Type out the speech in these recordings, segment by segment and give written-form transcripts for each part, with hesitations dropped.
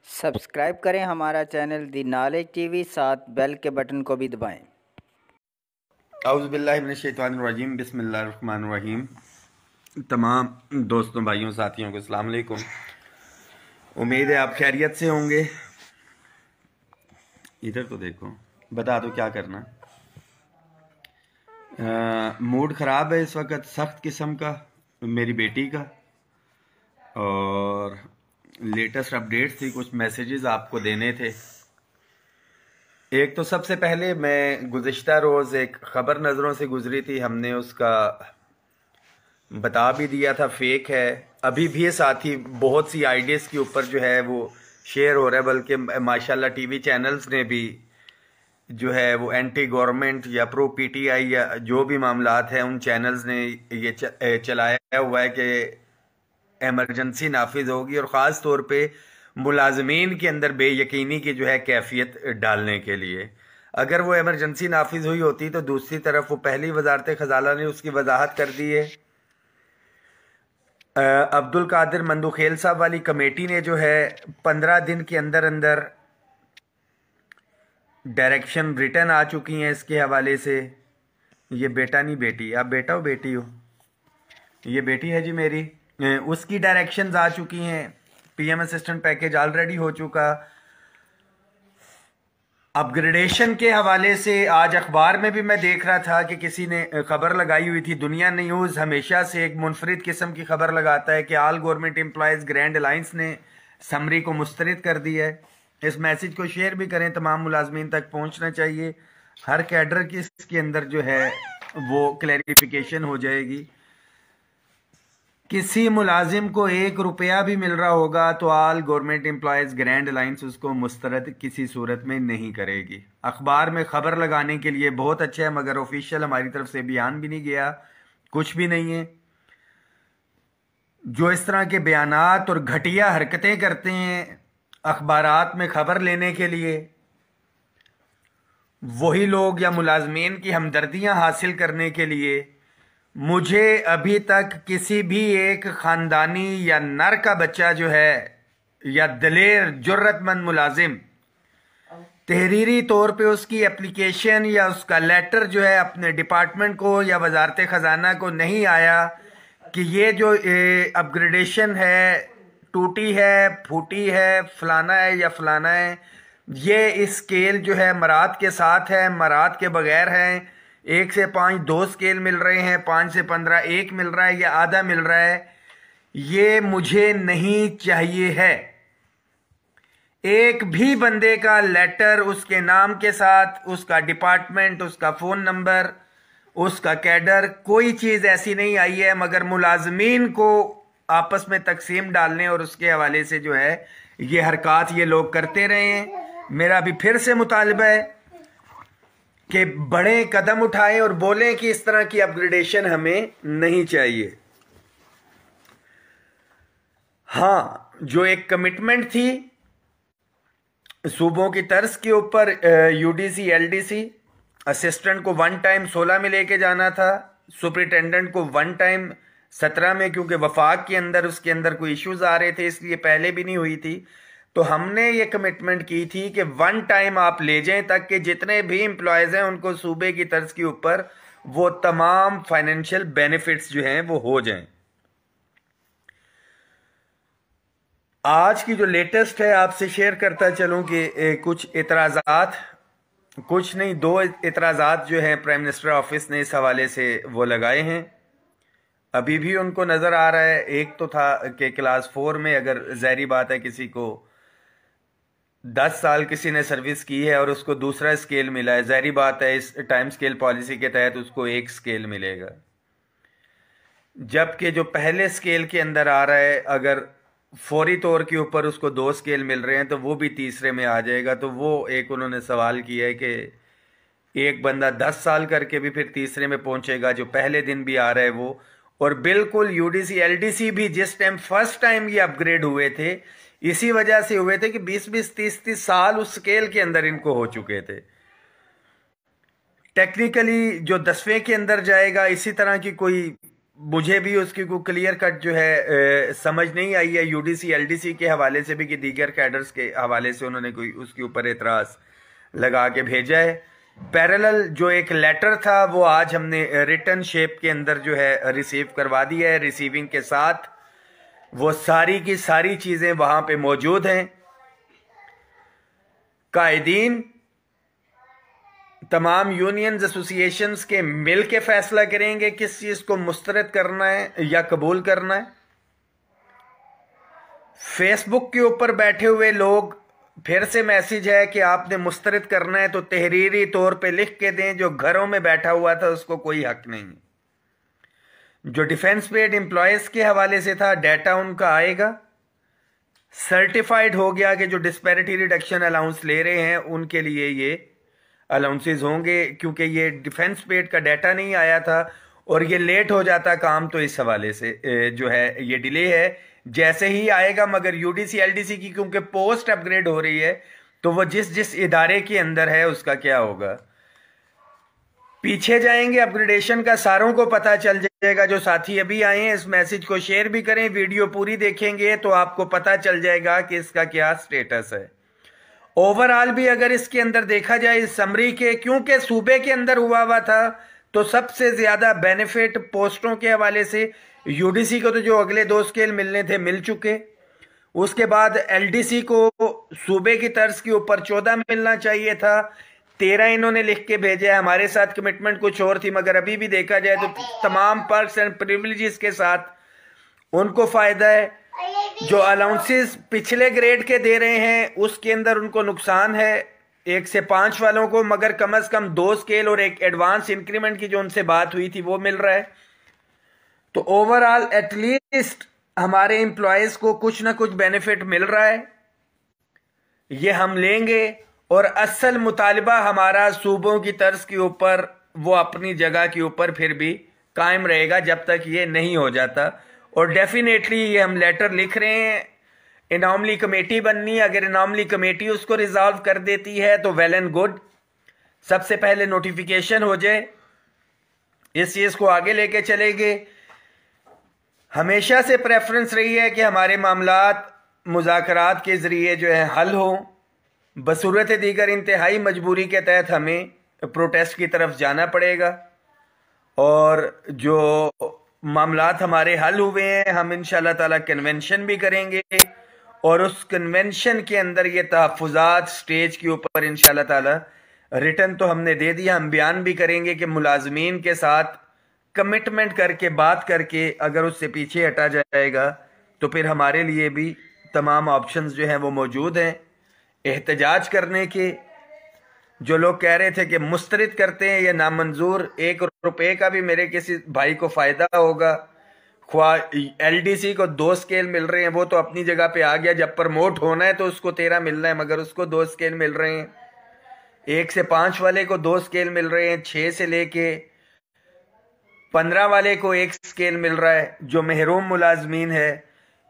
Subscribe करें हमारा channel दी knowledge TV, साथ बेल के बटन को भी दबाएं। औज़ुबिल्लाहिमिनश्शैतानिर्रजीम बिस्मिल्लाहिर्रहमानिर्रहीम। तमाम दोस्तों, भाइयों, साथियों को अस्सलाम वालेकुम। उम्मीद है आप खैरियत से होंगे। इधर तो देखो, बता दो क्या करना। मूड ख़राब है इस वक्त, सख्त किस्म का, मेरी बेटी का। और लेटेस्ट अपडेट्स थी, कुछ मैसेजेस आपको देने थे। एक तो सबसे पहले मैं गुज़िश्ता रोज़ एक ख़बर नज़रों से गुजरी थी, हमने उसका बता भी दिया था फेक है। अभी भी साथ ही बहुत सी आइडियाज़ के ऊपर जो है वो शेयर हो रहा है, बल्कि माशाल्लाह टीवी चैनल्स ने भी जो है वो एंटी गवर्नमेंट या प्रो पीटीआई या जो भी मामलात हैं उन चैनल्स ने ये चलाया हुआ है कि एमरजेंसी नाफिज होगी, और ख़ास तौर पे मुलाजमीन के अंदर बेयकीनी की जो है कैफियत डालने के लिए। अगर वो एमरजेंसी नाफिज हुई होती तो दूसरी तरफ वो पहली वजारत खजाना ने उसकी वजाहत कर दी है। अब्दुल कादिर मंदुखेल साहब वाली कमेटी ने जो है 15 दिन के अंदर अंदर डायरेक्शन रिटर्न आ चुकी हैं इसके हवाले से। ये बेटा नहीं बेटी, आप बेटा हो बेटी हो? ये बेटी है जी मेरी। उसकी डायरेक्शंस आ चुकी हैं, पीएम असिस्टेंट पैकेज ऑलरेडी हो चुका। अपग्रेडेशन के हवाले से आज अखबार में भी मैं देख रहा था कि किसी ने खबर लगाई हुई थी। दुनिया न्यूज़ हमेशा से एक मुनफरिद किस्म की खबर लगाता है कि all government employees grand alliance ने समरी को मुस्तरद कर दिया है। इस मैसेज को शेयर भी करें, तमाम मुलाजमीन तक पहुंचना चाहिए। हर कैडर की इसके अंदर जो है वो क्लैरिफिकेशन हो जाएगी। किसी मुलाजिम को 1 रुपया भी मिल रहा होगा तो all government employees grand alliance उसको मुस्तरद किसी सूरत में नहीं करेगी। अखबार में खबर लगाने के लिए बहुत अच्छा है, मगर ऑफिशियल हमारी तरफ से बयान भी नहीं गया, कुछ भी नहीं है। जो इस तरह के बयानात और घटिया हरकतें करते हैं अखबारात में खबर लेने के लिए, वही लोग या मुलाजमीन की हमदर्दियां हासिल करने के लिए, मुझे अभी तक किसी भी एक ख़ानदानी या नर का बच्चा जो है या दलेर जुर्रतमंद मुलाजिम तहरीरी तौर पे उसकी एप्लीकेशन या उसका लेटर जो है अपने डिपार्टमेंट को या वजारत ख़जाना को नहीं आया कि ये जो अपग्रेडेशन है, टूटी है, फूटी है, फलाना है या फलाना है, ये इस स्केल जो है मराद के साथ है, मराद के बगैर है। 1 से 5 2 स्केल मिल रहे हैं, 5 से 15 1 मिल रहा है या आधा मिल रहा है। ये मुझे नहीं चाहिए है। एक भी बंदे का लेटर उसके नाम के साथ, उसका डिपार्टमेंट, उसका फ़ोन नंबर, उसका कैडर, कोई चीज़ ऐसी नहीं आई है, मगर मुलाजमीन को आपस में तकसीम डालने और उसके हवाले से जो है ये हरकत ये लोग करते रहे हैं। मेरा भी फिर से मुतालबा है कि बड़े कदम उठाएं और बोलें कि इस तरह की अपग्रेडेशन हमें नहीं चाहिए। हाँ, जो एक कमिटमेंट थी सूबों की तर्ज के ऊपर, यूडीसी एलडीसी असिस्टेंट को 1 टाइम 16 में लेके जाना था, सुपरिटेंडेंट को 1 टाइम 17 में, क्योंकि वफाक के अंदर उसके अंदर कोई इश्यूज आ रहे थे, इसलिए पहले भी नहीं हुई थी। तो हमने ये कमिटमेंट की थी कि 1 टाइम आप ले जाएं, ताकि जितने भी एम्प्लॉयज़ हैं उनको सूबे की तर्ज के ऊपर वो तमाम फाइनेंशियल बेनिफिट्स जो हैं वो हो जाएं। आज की जो लेटेस्ट है आपसे शेयर करता चलूं कि कुछ इतराज़ात, कुछ नहीं 2 इतराज़ात जो हैं प्राइम मिनिस्टर ऑफिस ने इस हवाले से वो लगाए हैं। अभी भी उनको नज़र आ रहा है। एक तो था कि क्लास 4 में, अगर ज़ाहिरी बात है किसी को 10 साल किसी ने सर्विस की है और उसको दूसरा स्केल मिला है, ज़ाहिरी बात है इस टाइम स्केल पॉलिसी के तहत उसको 1 स्केल मिलेगा। जबकि जो पहले स्केल के अंदर आ रहा है, अगर फौरी तौर के ऊपर उसको 2 स्केल मिल रहे हैं तो वो भी तीसरे में आ जाएगा। तो वो एक उन्होंने सवाल किया है कि एक बंदा 10 साल करके भी फिर तीसरे में पहुंचेगा, जो पहले दिन भी आ रहा है वो। और बिल्कुल यूडीसी एलडीसी भी जिस टाइम फर्स्ट टाइम ये अपग्रेड हुए थे, इसी वजह से हुए थे कि 20-20 30-30 साल उस स्केल के अंदर इनको हो चुके थे। टेक्निकली जो 10वें के अंदर जाएगा, इसी तरह की कोई मुझे भी उसकी कोई क्लियर कट जो है समझ नहीं आई है, यूडीसी एलडीसी के हवाले से भी कि दीगर कैडर्स के हवाले से उन्होंने कोई उसके ऊपर एतराज़ लगा के भेजा है। पैरेलल जो एक लेटर था वो आज हमने रिटन शेप के अंदर जो है रिसीव करवा दिया है। रिसीविंग के साथ वो सारी की सारी चीज़ें वहाँ पे मौजूद हैं। कायदीन तमाम यूनियंस एसोसिएशंस के मिल के फैसला करेंगे किस चीज़ को मुस्तरद करना है या कबूल करना है। फेसबुक के ऊपर बैठे हुए लोग, फिर से मैसेज है कि आपने मुस्तरद करना है तो तहरीरी तौर पे लिख के दें। जो घरों में बैठा हुआ था उसको कोई हक नहीं। जो डिफेंस पेड एम्प्लॉयज़ के हवाले से था, डाटा उनका आएगा, सर्टिफाइड हो गया कि जो डिस्पैरिटी रिडक्शन अलाउंस ले रहे हैं उनके लिए ये अलाउंसेस होंगे, क्योंकि ये डिफेंस पेड का डाटा नहीं आया था और ये लेट हो जाता काम, तो इस हवाले से जो है ये डिले है। जैसे ही आएगा, मगर यूडीसी एलडीसी की क्योंकि पोस्ट अपग्रेड हो रही है तो वो जिस जिस इदारे के अंदर है उसका क्या होगा, पीछे जाएंगे अपग्रेडेशन का सारों को पता चल जाएगा। जो साथी अभी आए हैं इस मैसेज को शेयर भी करें, वीडियो पूरी देखेंगे तो आपको पता चल जाएगा कि इसका क्या स्टेटस है। ओवरऑल भी अगर इसके अंदर देखा जाए इस समरी के, क्योंकि सूबे के अंदर हुआ था तो सबसे ज्यादा बेनिफिट पोस्टों के हवाले से यूडीसी को तो जो अगले 2 स्केल मिलने थे मिल चुके। उसके बाद एलडीसी को सूबे की तर्ज के ऊपर 14 मिलना चाहिए था, 13 इन्होंने लिख के भेजा है। हमारे साथ कमिटमेंट कुछ और थी, मगर अभी भी देखा जाए तो तमाम पर्क्स एंड प्रिविलेजेस के साथ उनको फायदा है। जो अलाउंसेस पिछले ग्रेड के दे रहे हैं उसके अंदर उनको नुकसान है 1 से 5 वालों को, मगर कम से कम 2 स्केल और एक एडवांस इंक्रीमेंट की जो उनसे बात हुई थी वो मिल रहा है। तो ओवरऑल एटलीस्ट हमारे एम्प्लॉयज को कुछ ना कुछ बेनिफिट मिल रहा है, ये हम लेंगे। और असल मुतालबा हमारा सूबों की तर्ज के ऊपर वो अपनी जगह के ऊपर फिर भी कायम रहेगा जब तक ये नहीं हो जाता। और डेफिनेटली ये हम लेटर लिख रहे हैं, इनामली कमेटी बननी है। अगर इनामली कमेटी उसको रिजॉल्व कर देती है तो वेल एंड गुड, सबसे पहले नोटिफिकेशन हो जाए, इस चीज को आगे लेके चलेंगे। हमेशा से प्रेफरेंस रही है कि हमारे मामलात मुज़ाकरात के ज़रिए जो है हल हो। बसूरत दीगर इंतहाई मजबूरी के तहत हमें प्रोटेस्ट की तरफ जाना पड़ेगा, और जो मामलात हमारे हल हुए हैं हम इंशाल्लाह ताला कन्वेंशन भी करेंगे, और उस कन्वेंशन के अंदर ये तहफ़्फ़ुज़ात स्टेज के ऊपर इंशाल्लाह ताला रिटर्न तो हमने दे दिया, हम बयान भी करेंगे कि मुलाजमीन के साथ कमिटमेंट करके बात करके अगर उससे पीछे हटा जाएगा तो फिर हमारे लिए भी तमाम ऑप्शंस जो हैं वो मौजूद हैं एहतजाज करने के। जो लोग कह रहे थे कि मुस्तरद करते हैं या नामंजूर, 1 रुपये का भी मेरे किसी भाई को फ़ायदा होगा। ख्वा एलडीसी को 2 स्केल मिल रहे हैं, वो तो अपनी जगह पे आ गया, जब प्रमोट होना है तो उसको 13 मिलना है, मगर उसको 2 स्केल मिल रहे हैं। 1 से 5 वाले को 2 स्केल मिल रहे हैं, 6 से लेके 15 वाले को 1 स्केल मिल रहा है। जो महरूम मुलाजमीन है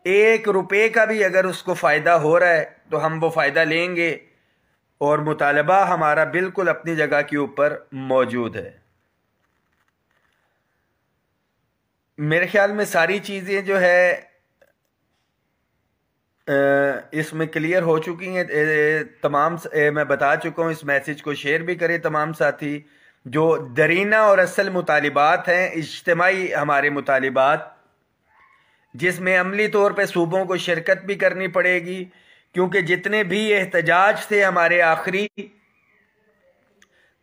1 रुपये का भी अगर उसको फ़ायदा हो रहा है तो हम वो फ़ायदा लेंगे, और मुतालबा हमारा बिल्कुल अपनी जगह के ऊपर मौजूद है। मेरे ख्याल में सारी चीज़ें जो है इसमें क्लियर हो चुकी हैं। तमाम मैं बता चुका हूँ, इस मैसेज को शेयर भी करें तमाम साथी। जो दरीना और असल मुतालिबात हैं इज्तिमाई हमारे मुतालिबात, जिसमें अमली तौर पे सूबों को शिरकत भी करनी पड़ेगी, क्योंकि जितने भी एहतजाज थे हमारे आखिरी,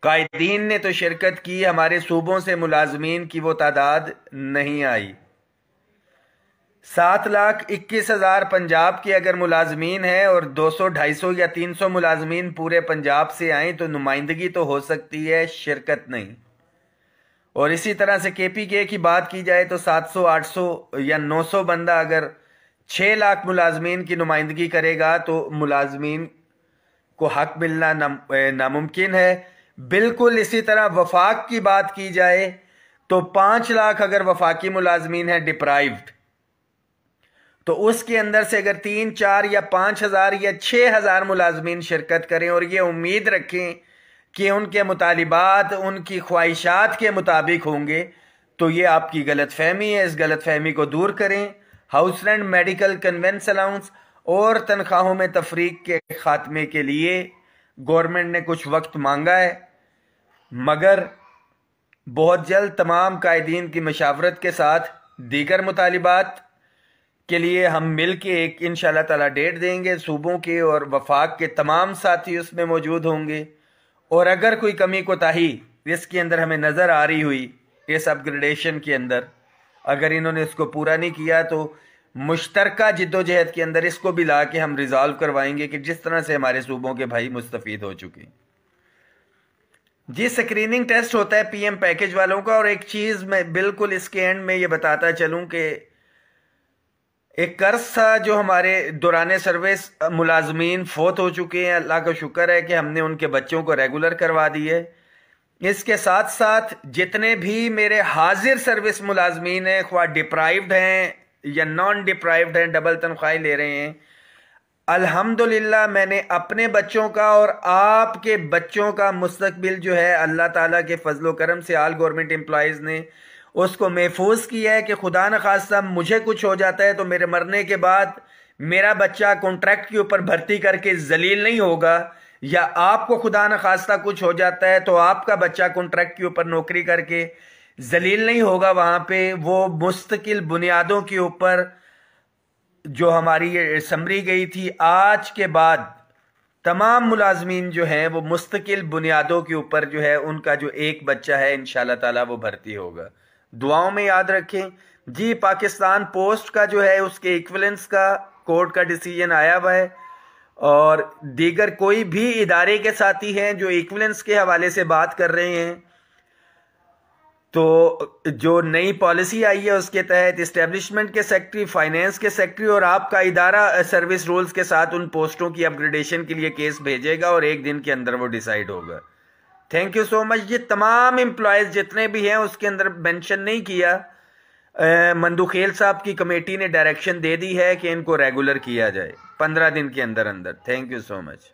कायदीन ने तो शिरकत की, हमारे सूबों से मुलाजमीन की वो तादाद नहीं आई। 7,21,000 पंजाब के अगर मुलाजमीन हैं और 200, 250 या 300 मुलाजमीन पूरे पंजाब से आए तो नुमाइंदगी तो हो सकती है, शिरकत नहीं। और इसी तरह से केपीके की बात की जाए तो 700, 800 या 900 बंदा अगर 6 लाख मुलाजमीन की नुमाइंदगी करेगा तो मुलाजमीन को हक मिलना नामुमकिन है। बिल्कुल इसी तरह वफाक की बात की जाए तो 5 लाख अगर वफाकी मुलाजमीन है डिप्राइव्ड, तो उसके अंदर से अगर 3, 4 या 5,000 या 6,000 मुलाजमीन शिरकत करें और ये उम्मीद रखें कि उनके मुतालिबात उनकी ख्वाहिशात के मुताबिक होंगे, तो ये आपकी गलतफहमी है, इस गलतफहमी को दूर करें। House rent, medical, convince allowance और तनख्वाहों में तफरीक के खात्मे के लिए गवर्नमेंट ने कुछ वक्त मांगा है, मगर बहुत जल्द तमाम कायदीन की मशावरत के साथ दीगर मुतालिबात के लिए हम मिल के एक इंशाअल्लाह ताला डेट देंगे। सूबों के और वफाक के तमाम साथी उसमें मौजूद होंगे, और अगर कोई कमी कोताही इसके अंदर हमें नज़र आ रही हुई, इस अपग्रेडेशन के अंदर अगर इन्होंने इसको पूरा नहीं किया, तो मुश्तरका जिद्दोजहद के अंदर इसको भी ला के हम रिजॉल्व करवाएंगे कि जिस तरह से हमारे सूबों के भाई मुस्तफीद हो चुके। जी, स्क्रीनिंग टेस्ट होता है पीएम पैकेज वालों का। और एक चीज़ मैं बिल्कुल इसके एंड में ये बताता चलूं कि एक कर्ज था जो हमारे दौरान सर्विस मुलाजमीन फोत हो चुके हैं। अल्लाह का शुक्र है कि हमने उनके बच्चों को रेगुलर करवा दिए। इसके साथ साथ जितने भी मेरे हाजिर सर्विस मुलाजमीन हैं, ख्वाह डिप्राइव्ड हैं या नॉन डिप्राइव्ड हैं, डबल तनख्वाही ले रहे हैं, अल्हम्दुलिल्लाह मैंने अपने बच्चों का और आपके बच्चों का मुस्तकबिल जो है अल्लाह ताला के फजलो करम से आल गवर्नमेंट एम्प्लॉयज़ ने उसको महफूज किया है कि खुदा न खास्ता मुझे कुछ हो जाता है तो मेरे मरने के बाद मेरा बच्चा कॉन्ट्रैक्ट के ऊपर भर्ती करके जलील नहीं होगा, या आपको खुदा न खास्ता कुछ हो जाता है तो आपका बच्चा कॉन्ट्रैक्ट के ऊपर नौकरी करके जलील नहीं होगा। वहां पे वो मुस्तकिल बुनियादों के ऊपर जो हमारी ये समरी गई थी, आज के बाद तमाम मुलाजमीन जो हैं वो मुस्तकिल बुनियादों के ऊपर जो है उनका जो एक बच्चा है इंशाल्लाह ताला वो भर्ती होगा। दुआओं में याद रखें। जी, पाकिस्तान पोस्ट का जो है उसके इक्विवेलेंस का कोर्ट का डिसीजन आया हुआ है, और दीगर कोई भी इदारे के साथी हैं जो इक्विवेलेंस के हवाले से बात कर रहे हैं, तो जो नई पॉलिसी आई है उसके तहत इस्टेब्लिशमेंट के सेक्रेटरी, फाइनेंस के सेक्रेटरी और आपका इदारा सर्विस रूल्स के साथ उन पोस्टों की अपग्रेडेशन के लिए केस भेजेगा और एक दिन के अंदर वो डिसाइड होगा। Thank you so much. ये तमाम एम्प्लॉयज़ जितने भी हैं उसके अंदर मेंशन नहीं किया, मंदुखेल साहब की कमेटी ने डायरेक्शन दे दी है कि इनको रेगुलर किया जाए 15 दिन के अंदर अंदर। Thank you so much.